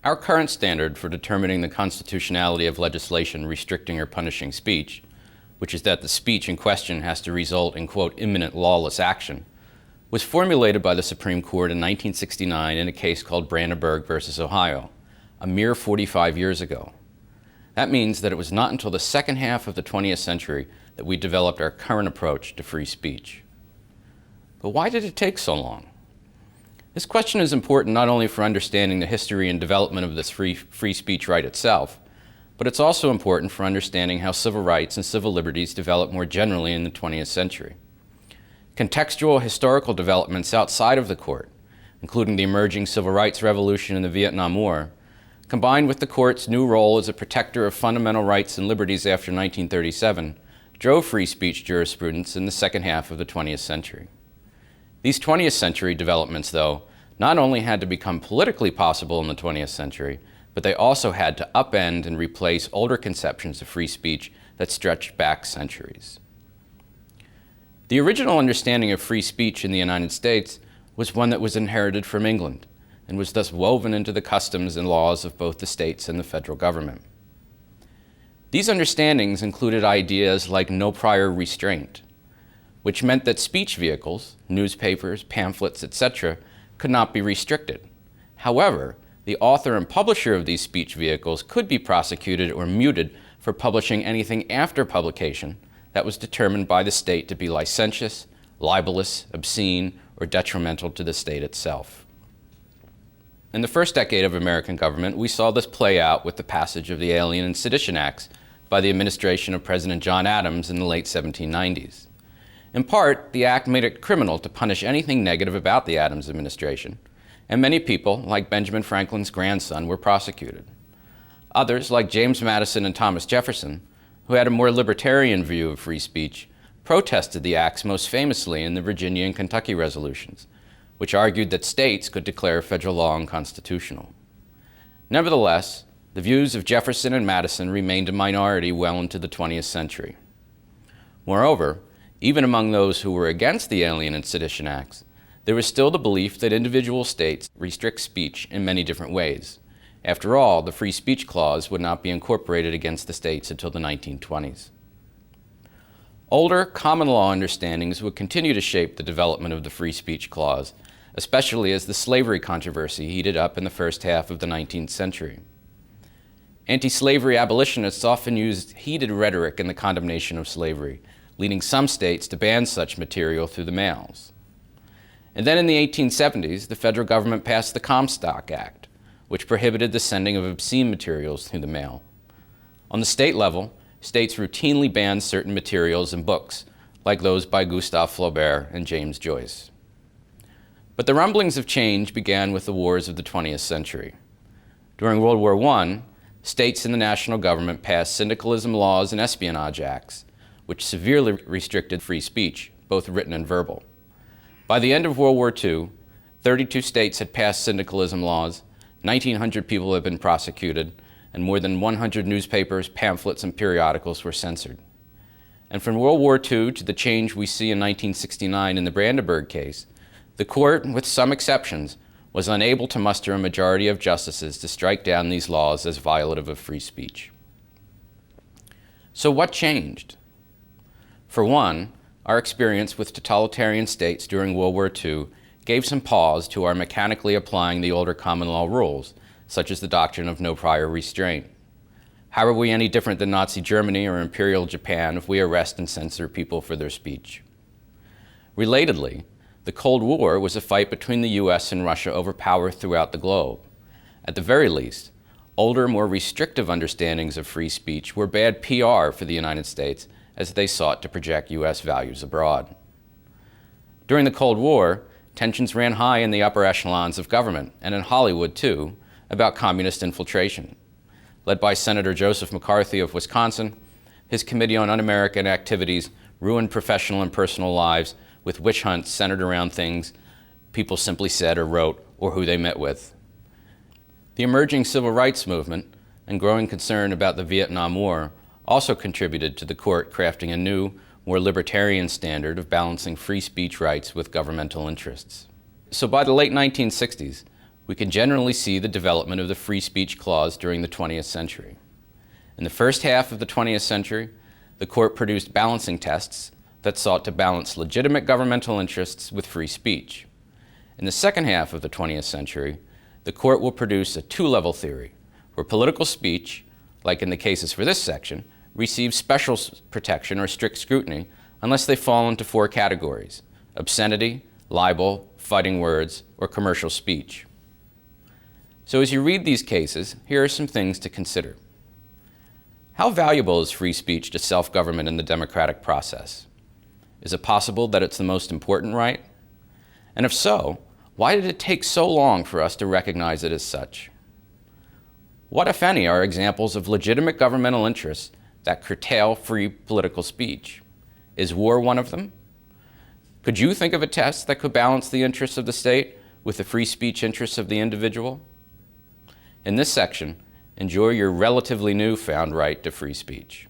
Our current standard for determining the constitutionality of legislation restricting or punishing speech, which is that the speech in question has to result in, quote, imminent lawless action, was formulated by the Supreme Court in 1969 in a case called Brandenburg versus Ohio, a mere 45 years ago. That means that it was not until the second half of the 20th century that we developed our current approach to free speech. But why did it take so long? This question is important not only for understanding the history and development of this free speech right itself, but it's also important for understanding how civil rights and civil liberties developed more generally in the 20th century. Contextual historical developments outside of the court, including the emerging civil rights revolution and the Vietnam War, combined with the court's new role as a protector of fundamental rights and liberties after 1937, drove free speech jurisprudence in the second half of the 20th century. These 20th century developments, though, not only had to become politically possible in the 20th century, but they also had to upend and replace older conceptions of free speech that stretched back centuries. The original understanding of free speech in the United States was one that was inherited from England and was thus woven into the customs and laws of both the states and the federal government. These understandings included ideas like no prior restraint, which meant that speech vehicles, newspapers, pamphlets, etc., could not be restricted. However, the author and publisher of these speech vehicles could be prosecuted or muted for publishing anything after publication that was determined by the state to be licentious, libelous, obscene, or detrimental to the state itself. In the first decade of American government, we saw this play out with the passage of the Alien and Sedition Acts by the administration of President John Adams in the late 1790s. In part, the act made it criminal to punish anything negative about the Adams administration, and many people, like Benjamin Franklin's grandson, were prosecuted. Others, like James Madison and Thomas Jefferson, who had a more libertarian view of free speech, protested the acts most famously in the Virginia and Kentucky resolutions, which argued that states could declare federal law unconstitutional. Nevertheless, the views of Jefferson and Madison remained a minority well into the 20th century. Moreover, even among those who were against the Alien and Sedition Acts, there was still the belief that individual states restrict speech in many different ways. After all, the Free Speech Clause would not be incorporated against the states until the 1920s. Older common law understandings would continue to shape the development of the Free Speech Clause, especially as the slavery controversy heated up in the first half of the 19th century. Anti-slavery abolitionists often used heated rhetoric in the condemnation of slavery, leading some states to ban such material through the mails. And then in the 1870s, the federal government passed the Comstock Act, which prohibited the sending of obscene materials through the mail. On the state level, states routinely banned certain materials and books, like those by Gustave Flaubert and James Joyce. But the rumblings of change began with the wars of the 20th century. During World War I, states and the national government passed syndicalism laws and espionage acts, which severely restricted free speech, both written and verbal. By the end of World War II, 32 states had passed syndicalism laws, 1,900 people had been prosecuted, and more than 100 newspapers, pamphlets, and periodicals were censored. And from World War II to the change we see in 1969 in the Brandenburg case, the court, with some exceptions, was unable to muster a majority of justices to strike down these laws as violative of free speech. So what changed? For one, our experience with totalitarian states during World War II gave some pause to our mechanically applying the older common law rules, such as the doctrine of no prior restraint. How are we any different than Nazi Germany or Imperial Japan if we arrest and censor people for their speech? Relatedly, the Cold War was a fight between the US and Russia over power throughout the globe. At the very least, older, more restrictive understandings of free speech were bad PR for the United States as they sought to project US values abroad. During the Cold War, tensions ran high in the upper echelons of government, and in Hollywood too, about communist infiltration. Led by Senator Joseph McCarthy of Wisconsin, his Committee on Un-American Activities ruined professional and personal lives with witch hunts centered around things people simply said or wrote or who they met with. The emerging civil rights movement and growing concern about the Vietnam War also contributed to the court crafting a new, more libertarian standard of balancing free speech rights with governmental interests. So by the late 1960s, we can generally see the development of the free speech clause during the 20th century. In the first half of the 20th century, the court produced balancing tests that sought to balance legitimate governmental interests with free speech. In the second half of the 20th century, the court will produce a two-level theory, where political speech, like in the cases for this section, receives special protection or strict scrutiny unless they fall into four categories: obscenity, libel, fighting words, or commercial speech. So as you read these cases, here are some things to consider. How valuable is free speech to self-government in the democratic process? Is it possible that it's the most important right? And if so, why did it take so long for us to recognize it as such? What, if any, are examples of legitimate governmental interests that curtail free political speech? Is war one of them? Could you think of a test that could balance the interests of the state with the free speech interests of the individual? In this section, enjoy your relatively newfound right to free speech.